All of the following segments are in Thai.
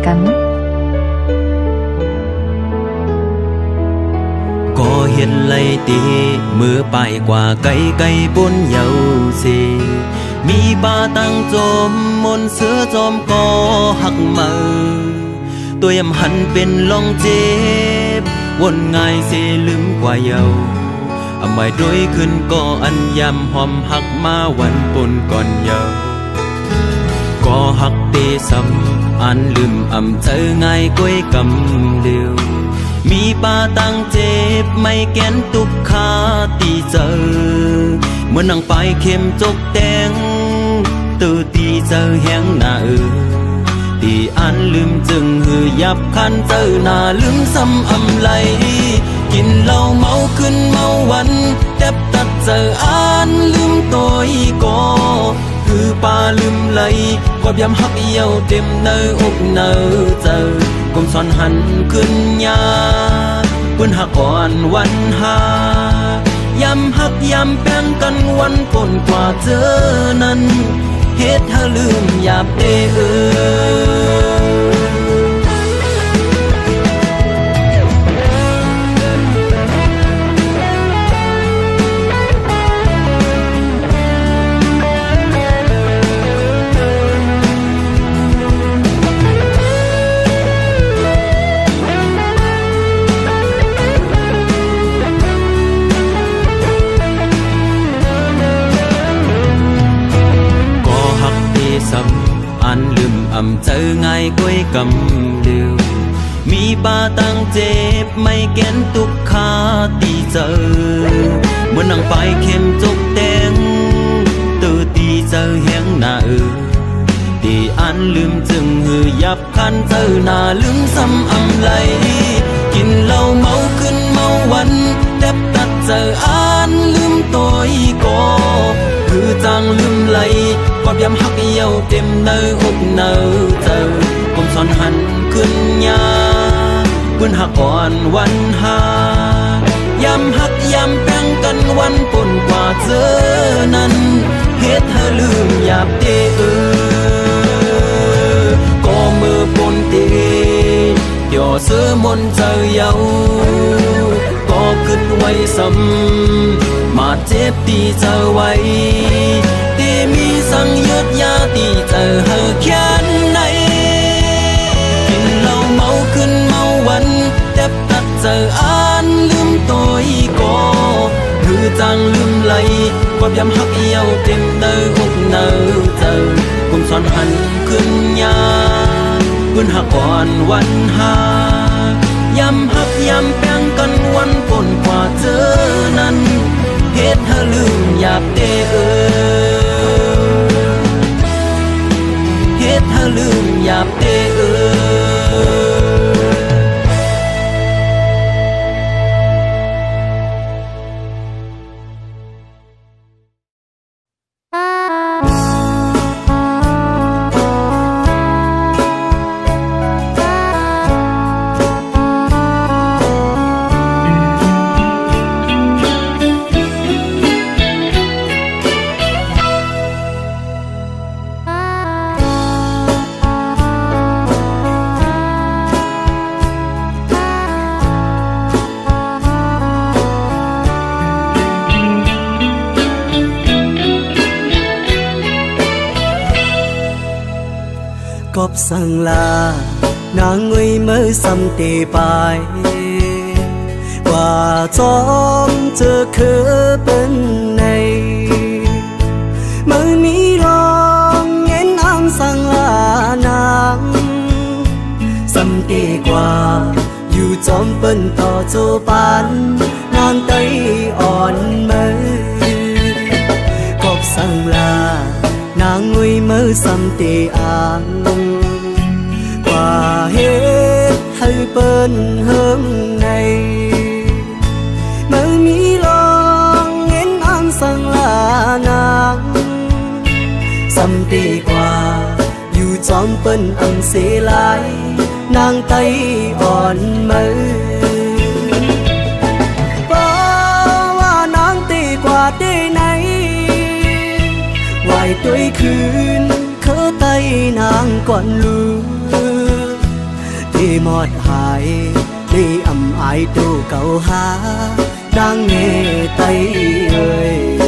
กันก็เห็นไหลตีมือไปกว่าไกลไกลบนเยาสีมีปลาตั้งจมมนเสือจอมก็หักมือตัวยำหันเป็นลองเจ็บวนง่ายเสลืมกว่าเยาอำไว้ด้วยขึ้นก็อันยำหอมหักมาวันปนก่อนเยาก็หักเตซ้ำอันลืมอำเจอง่ายก้อยกำเดียวมีปาตั้งเจ็บไม่แก้นตุกขาตีเจอเมื่อนั่งไปเข้มจกแดงตื่นตีเจอแห้งหน้าตีอันลืมจึงหือยับคันเจอหน้าลืมซ้ำอำไหลกินเหล้าเมาขึ้นเมาวันแทบตัดเจออันลืมตัวอีก็คือปาลืมไหลกอบยำหักเยี่ยวเต็มเนื้ออกเนื้อเจอกลมซ้อนหันขึ้นยาปืนหักอ่อนวันหายำหักยำแป้งกันวันปนกว่าเจอนั้นเฮ็ดให้ลืมหยาบเด้ออันลืมอำเจอง่ายก้อยกำเดียวมีปาตั้งเจ็บไม่แก้นตุกขาตีเจอเมื่อนั่งไปเข้มจกแดงตื่นตีเจอแห้งหน้าตีอันลืมจึงหือยับคันเจอหน้าลืมซ้ำอำไหลกินเหล้าเมาขึ้นเมาวันแทบตัดเจออันลืมตัวอีก็คือจางลืมไหลกอบยำหักเยี่ยวเต็มเนื้ออกเนื้อเจอกลมซ้อนหันขึ้นยาปืนหักอ่อนวันหายำหักยำแป้งกันวันปนกว่าเจอนั้นเฮ็ดให้ลืมหยาบเด้อก็มือปนเตเดี๋ยวเสือมนเจอเยาก็ขึ้นไว้ซ้ำมาเจ็บตีเจอไว้ตีมีสังยืดยาตีเจอเฮอแค่ไหนกินเหล้าเมาขึ้นเมาวันแทบตัดเจออันลืมตัวอีก็คือจางลืมไหลกอบยำหักเยี่ยวเต็มเนื้ออกเนื้อเจอกลมซ้อนหันขึ้นยาปืนหักอ่อนวันหายำหักยำแป้งกันวันปนกว่าเจอนั้นเฮ็ดให้ลืมหยาบเด้อเฮ็ดให้ลืมหยาบเด้อกบสังลานางงวยมือซ้ำตีไปว่าจอมเจอคือเป็นในมือมีรองเงินอ้างสังลานางซ้ำตีกว่าอยู่จอมเป็นต่อโจปันนางไตอ่อนมือกบสังลานางงวยมือซ้ำตีอ่างว่าเฮ็ดให้เปิ้นเฮิงในมือมีลองเงินอ้างสังลานางซ้ำตีกว่าอยู่จอมเปิ้นอังเสลายนางไตอ่อนมือบ่ว่านางตีกว่าได้ไหนไหวตัวคืนเคอไตนางก่อนลือ đi một hải đi ầm ái tu cầu há đang nghe tay ơi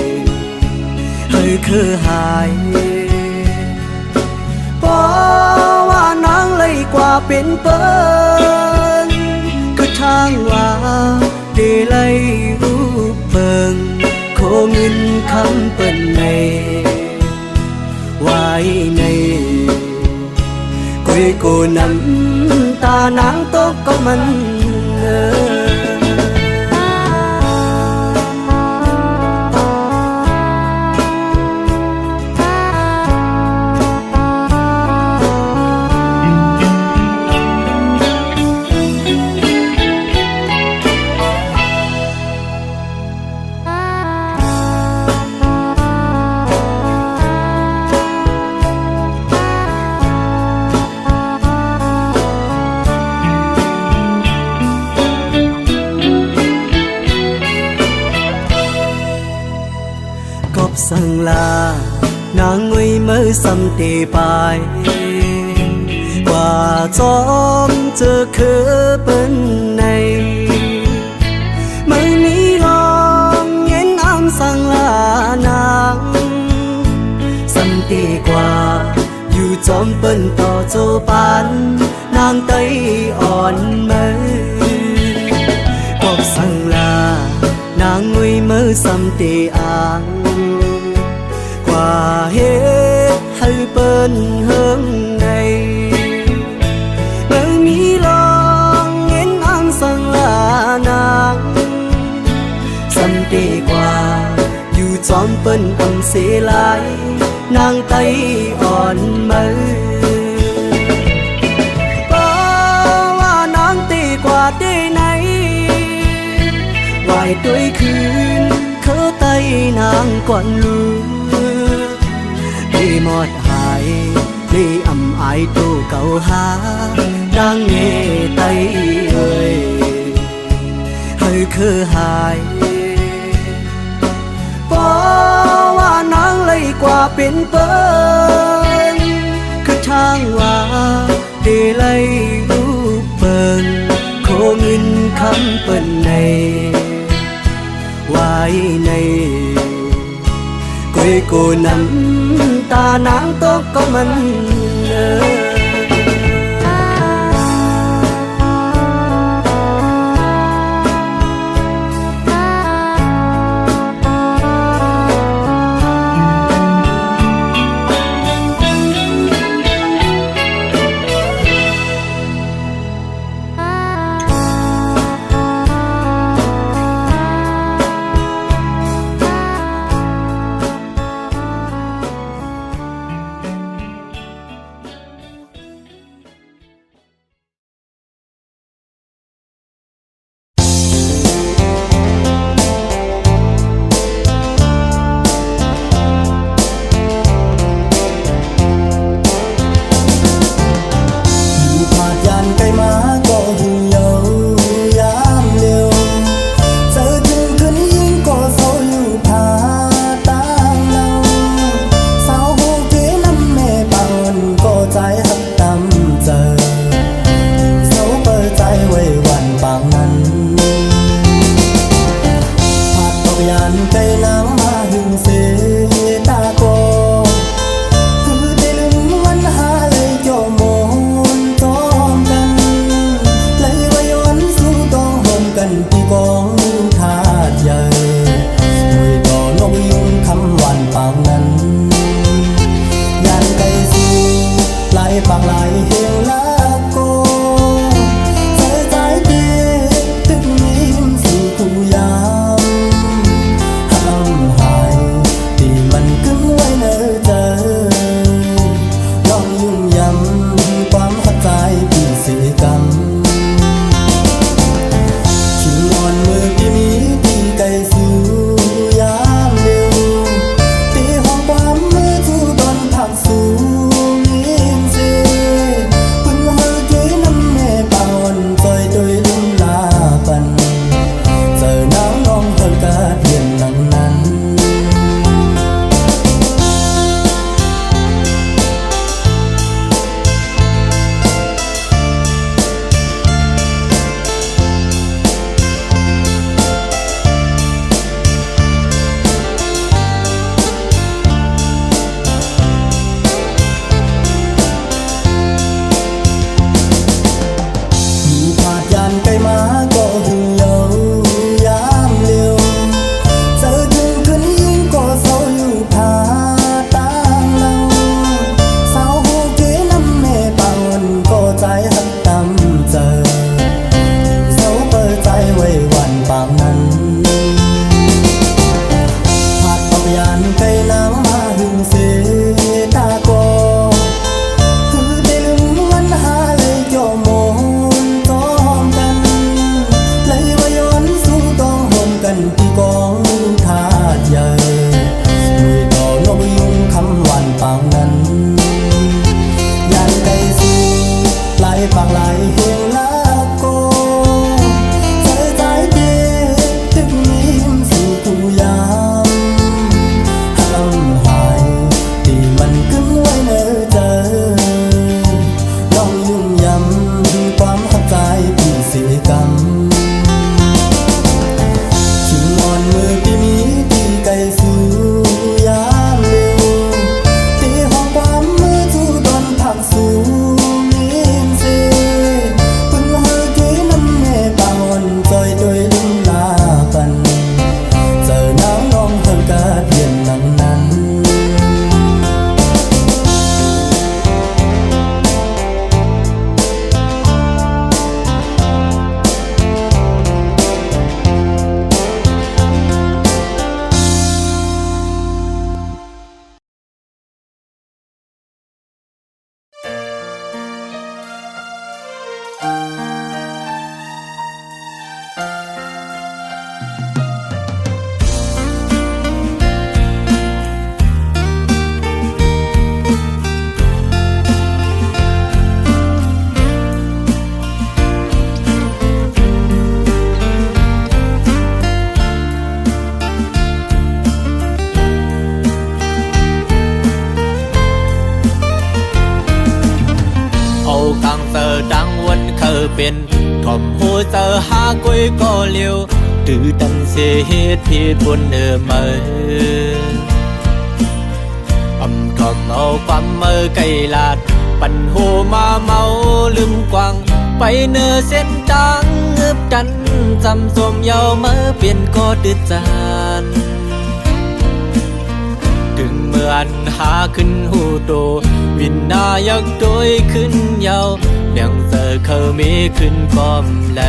hơi khư hài bỏว่านางเลยกว่าเป็นเปิ้นคือทางว่าดีเลยรูปเปิงโคเงินคำเปิ้นในไว้ในกุยกูน้ำตานางตกก็มันsang là nàng ngồi mơ xăm tì bài qua gióm chờ khứ bên này mới mi lòng nhén am sang là nàng xăm tì qua dù gióm bên tỏ cho bán nàng tay on mơ cọp sang là nàng ngồi mơ xăm tì ang qua hết hai bên hướng này mới mi lòng nghiến am sang là nàng xăm đi qua dù chọn bên âm xế lại nàng tay on mơว่านางตีกว่าได้ไหนวายด้วยคืนเขาไตนางก่อนลืมđi một hải đi ầm ái tu cầu há đang nghe tay ơi hơi khư hài bỏว่านางเลยกว่าเป็นเปิ้นคือทางว่าดีเลยรูปเปิ้นโคเงินคำเปิ้นในไว้ในกุยกูน้ำตานางตกก็มัน เป็นทอมโหเจอหากุยก็เลียวตื้อตันเสียเหตุผิดบนมาทอมเอาความไกลลาดปันโหมาเมาลืมกวางไปเนื้อเส้นทางเงือบดันจำสมเยาเมื่อเปลี่ยนก็ดื้อจานถึงเมื่อหาขึ้นหูโตวินนายักโดยขึ้นเยาเลี้ยงเจอเขามีขึ้นก้อมไหล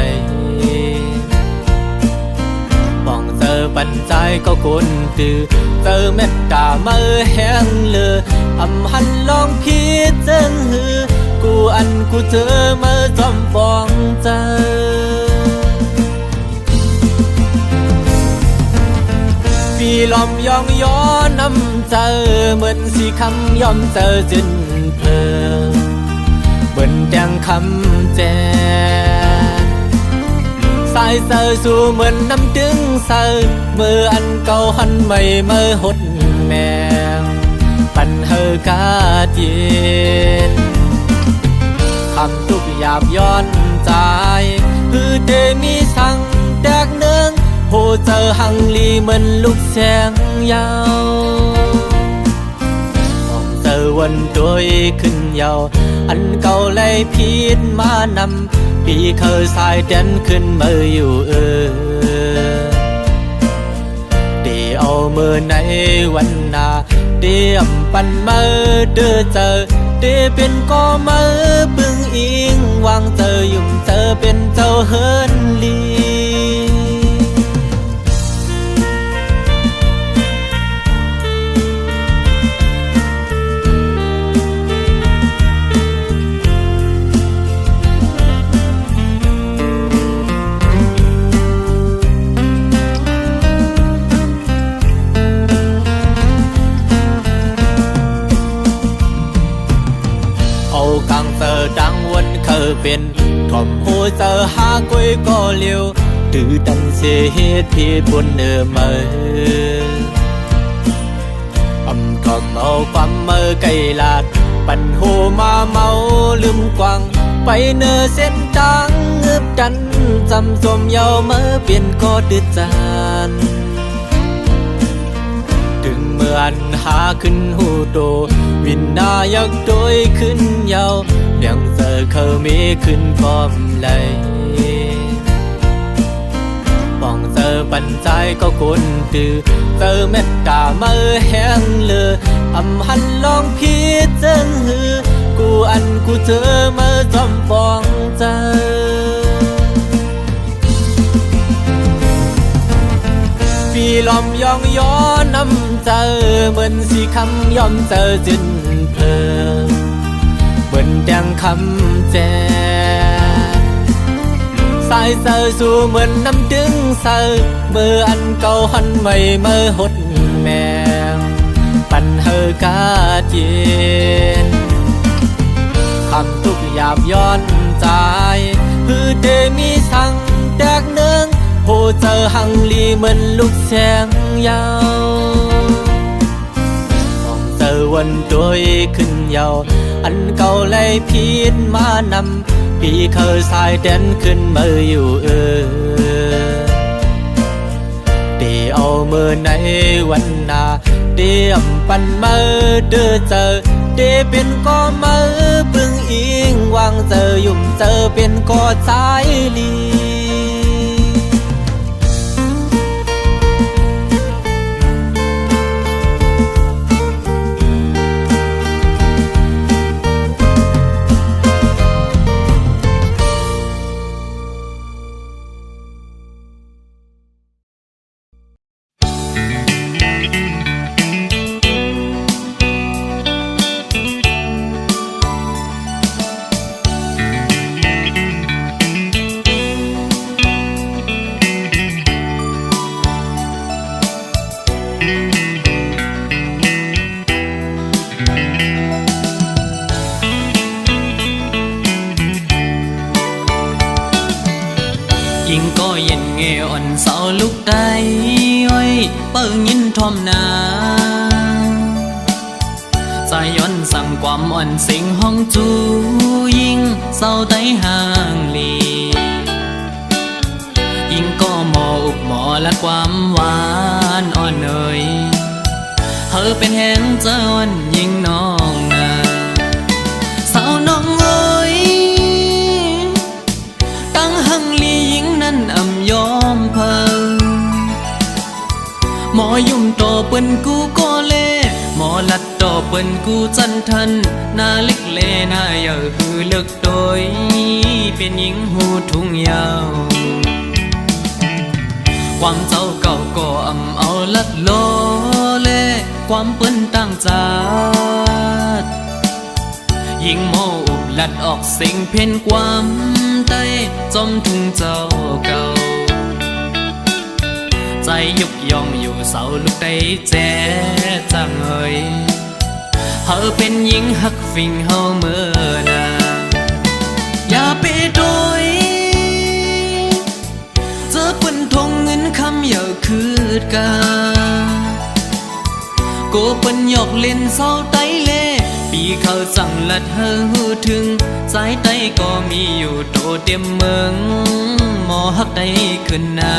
ป้องเจอปันใจก็คนตื่อเจอเม็ดตาเมื่อแห้งเลืออำหันลองพิจารณากูอันกูเจอเมื่อจอมปองเจอปีลอมยองย้อนน้ำเจอเหมือนสีคำยอมเจอจินเพลเบิ่นแดงคำแจสายเจอสู่เหมือนน้ำดึงเจอเมื่ออันเก่าหันไม่เมื่อหดแมงปันเฮอกาเย็นคำทุกหยาบย้อนใจคือเดมีสั่งแดกเนืองโหเจอหังลีเหมือนลูกแสงยาวมองเจอวันโดยขึ้นยาวอันเก่าเลยพิษมานำปีเคยสายเด่นขึ้นมาอยู่เดี๋ยวเอามือในวันนาเดี๋ยวปันมาเดือเจอเดี๋ยวเป็นก็มาบึงอิงวางเจอยุ่งเจอเป็นเจ้าเฮินลีกังเจอดังวันเคยเป็นทอมโหเจอหากุยก็เลียวตื้อตันเสียเหตุผิดบนมาทอมเอาความไกลลาดปันโหมาเมาลืมกวางไปเนื้อเส้นทางเงือบดันจำสมเยาเมื่อเปลี่ยนก็ดื้อจานถึงเมื่อหาขึ้นหูโตวินนายักโดยขึ้นเยาเลี้ยงเจอเขามีขึ้นก้อมไหลป้องเจอปันใจก็คนตื่อเจอเม็ดตาเมื่อแห้งเลืออำหันลองพิจารณากูอันกูเจอเมื่อจอมปองเจอปีลอมยองย้อนน้ำเจอเหมือนสีคำยอมเจอจินเพลเหมือนแดงคำแจสายเจอสู่เหมือนน้ำดึงเจอเมื่ออันเก่าหันไม่เมื่อหดแมงปันเฮอกาเย็นคำทุกหยาบย้อนใจคือเดมีสั่งแดกเนืองโหเจอหังลีเหมือนลูกแสงยาวมองเจอวันโดยขึ้นยาวอันเก่าเลยพิษมานำปีเคยสายเด่นขึ้นมาอยู่เดี๋ยวเอามือในวันนาเดี๋ยวปันมาเดือเจอเดี๋ยวเป็นก็มาบึงอิงวางเจอยุ่งเจอเป็นก็สายลียิงก็เย็นเงอ่อนเสาลุกได้อ้อยเปิ้งยินทอมนาจ ใจย้อนสั่งความอ่อนสิงห้องจูยิ่งเศร้าไต้ห่างลียิ่งก็หมออุบหมอและความหวานอ่อนเอ่ยเธอเป็นแห่งเจ้าอ่อนยิ่งน้องนาสาวน้องเอ๋ยตั้งหังลียิ่งนั้นอ่ำยอมเพิ่งหมอยุ่มต่อเปิ้นกูก็เล่หมอลัดต่อเปิ้นกูจันทันหน้าเล็กเลหน้าเยอะคือเลิกโดยเป็นหญิงหูทุ่งยาวความเจ้าเก่าก็อ่ำเอาลัดโลเลความเปิ้นตั้งจาดยิ่งโมอุบลัดออกสิ่งเพ่นความใต้จอมทุ่งเจ้าเก่าใจยุกยองอยู่เสาลูกได้แจ๊จังเอ่ยเธอเป็นหญิงหักฟิงเฮาเมื่อนาอย่าไปโดยเจอเปิ้นทงเงินคำอย่าคืดกาโกเปิ้นหยอกเล่นเศร้าไต้เล่ปีเขาสั่งลัดเธอหูถึงสายไต้ก็มีอยู่โตเต็มเมืองหมอหักได้ขึ้นหน้า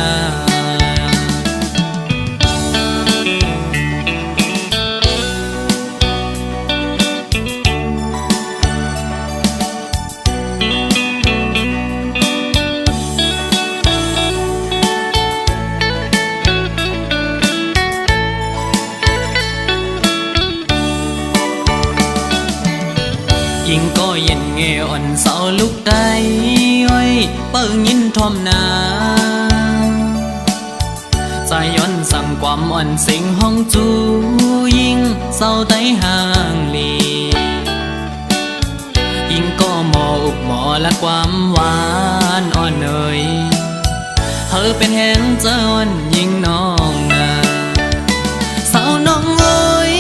ยิ่งก็เย็นเงอ่อนเสาลุกได้อ้อยเปิ้งยินทอมนาใจย้อนสั่งความอ่อนสิงห้องจูยิ่งเศร้าไต้ห่างลียิ่งก็หมออุบหมอและความหวานอ่อนเอ่ยเธอเป็นแห่งเจ้าอ่อนยิ่งน้องนาสาวน้องเอ๋ย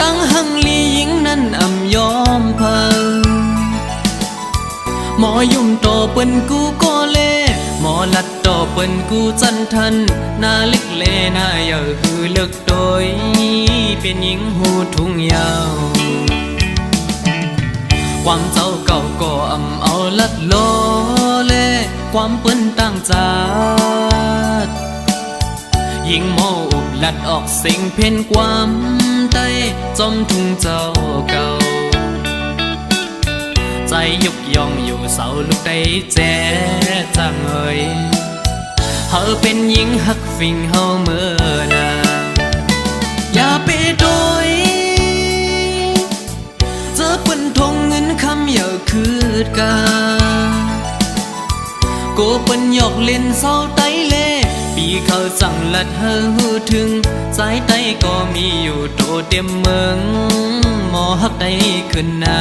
ตั้งหังลียิ่งนั้นอ่ำยอมเพิ่งหมอยุ่มต่อเปิ้นกูก็เล่หมอลัดต่อเปิ้นกูจันทันหน้าเล็กเลหน้าเยอะคือเลิกโดยเป็นหญิงหูทุ่งยาวความเจ้าเก่าก็อ่ำเอาลัดโลเล่ความเปิ้นตั้งจาดยิ่งโมอุบลัดออกสิ่งเพ่นความใต้จอมทุ่งเจ้าเก่าใจยุกยองอยู่เสาลูกได้แจ๊จังเอ่ยเธอเป็นหญิงหักฟิงเฮาเมื่อนาอย่าไปโดยเจอเปิ้นทงเงินคำอย่าคืดกาโกเปิ้นหยอกเล่นเศร้าไต้เล่ปีเขาสั่งลัดเธอหูถึงสายไต้ก็มีอยู่โตเต็มเมืองหมอหักได้ขึ้นหน้า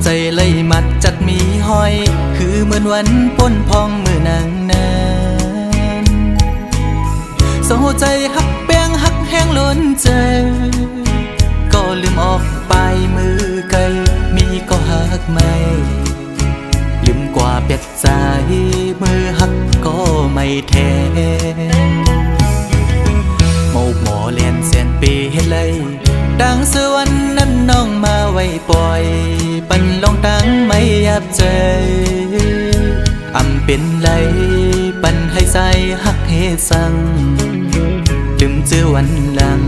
ใจเลยมัดจัดมีห้อยคือเหมือนวันป้นพองมือนางนั้นโซใจหักแป้งหักแห้งล้นใจก็ลืมออกไปมือไกลมีก็หักไม่ลืมกว่าเป็ดใจมือหักก็ไม่แท้หมอเลียนเสียนปีให้เลยดังสวรรค์นั้นน้องมาไว้ปล่อยปันลองตั้งไม่ยับใจอำเป็นไรปันให้ใจหักเฮสั่งลืมเจอวันหลัง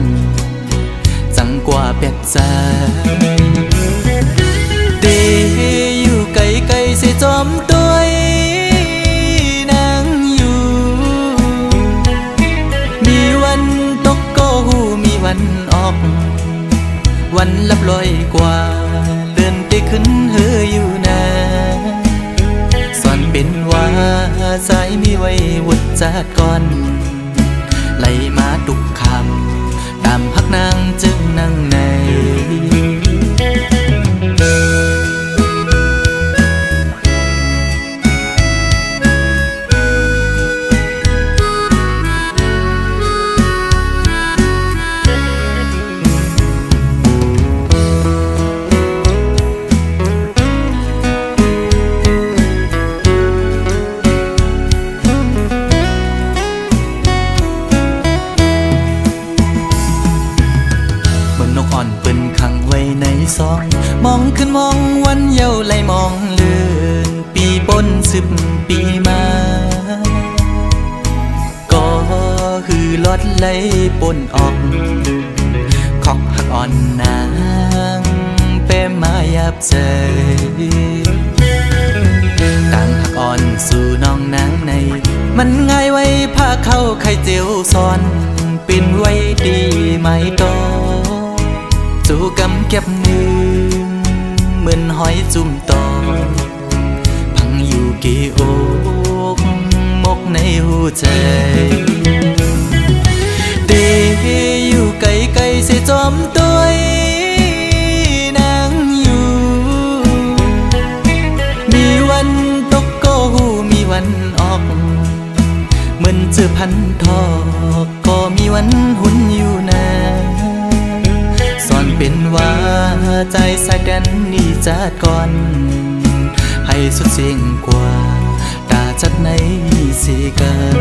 จังกว่า แปดสายเตอยู่ไกลไกลเสียจอมตัวนางอยู่มีวันตกก็หูมีวันออกวันลับลอยกว่าเลื่อนไปขึ้นเฮออยู่นาสอนเป็นว่าสายมีไว้วุดจากก่อนไหลมาตุกคำตามพักนางจึงนั่งในซองมองขึ้นมองวันเยาว์ไหลมองเลื่อนปีปน10 ปีมาก็คือลอดไหลปนออกขอกหักอ่อนนางเป้มายับใจต่างหักอ่อนสู่น้องนางในมันง่ายไว้พาเข้าไข่เจียวซ้อนเป็นไว้ดีไหมต่อสู่กำเก็บหนึ่งเหมือนหอยจุ่มตอพังอยู่กี่อกมกในหัวใจเตอยู่ไกลไกลเสียจอมตัวนางอยู่มีวันตกก็หูมีวันออกเหมือนเจอพันทอกก็มีวันหุ่นอยู่นาสอนเป็นว่าใจสายแดนนี่จัดก่อนให้สุดเสียงกว่าตาจัดในสีกัน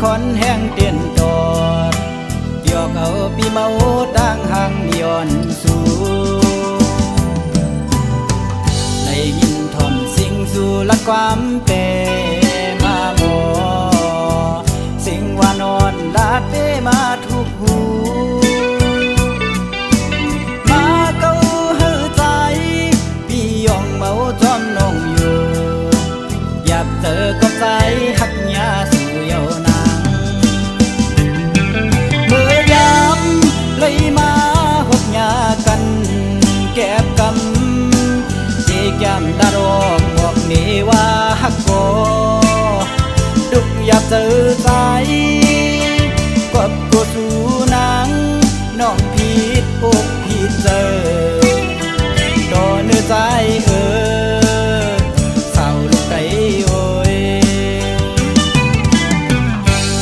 คนแห้งเตียนตอดเกี่ยวเขาปีเมาตั้งห่างย้อนสู่ได้ยินทอมสิ่งสู่ละความเปมาหมอสิ่งว่านอนลาดเปมาทุกหูมาเก้าเฮือใจพี่ยองเมาจอมนองอยู่อยากเจอกับใจหักยาสู่เยาวนางเมื่อยามเลยมาหกยากันแก็บกำเจกยามดารอกบอกนี่ว่าหักโกดุกอยากเจอใจกบกูสู่นางน้องผิดอกผิดเจอต่อเนื้อใจเศร้าลูกไก่โอย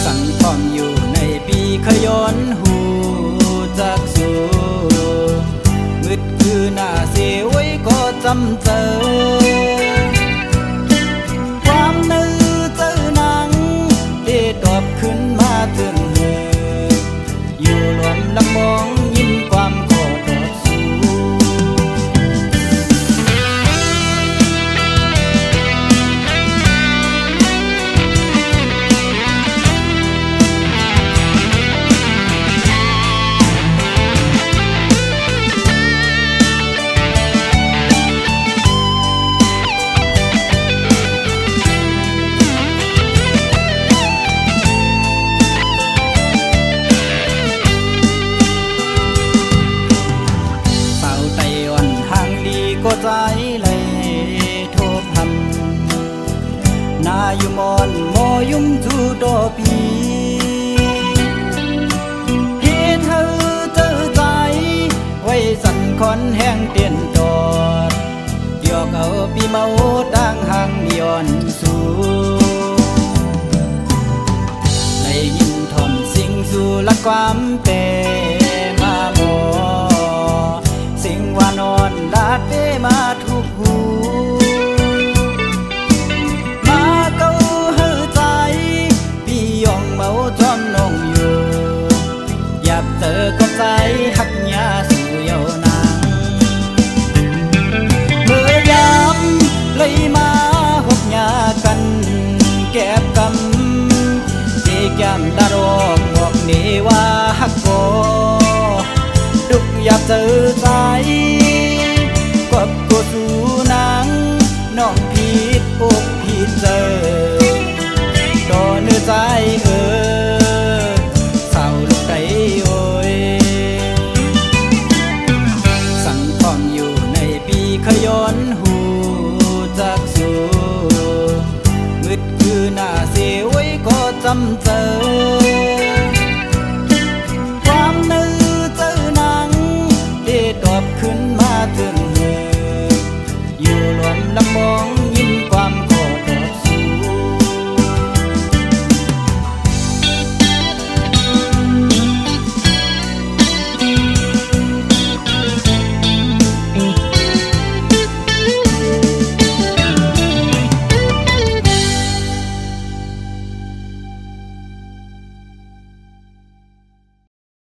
สั่งพร้อมอยู่ในปีขย้อนหูจากสู่มืดคือหน้าเสียไว้ก็จำเจอความนึกเจอหนังที่ตอบขึ้นมาถึงเธออยู่รวมลำมองยิ้มความขอตอบสู่ ความเตมาโมสิ่งว่านอนลาดเตมาทุกหูมาเก้าหือใจพี่ยองเมาจอมนองอยู่อยากเจอกับใจหักยาสู่เยาวนางเมื่อยามเลยมาหกยากันแก็บกำที่แก้มดารอกบอกนี่ว่าฮักโกดุกอยากเจอใจ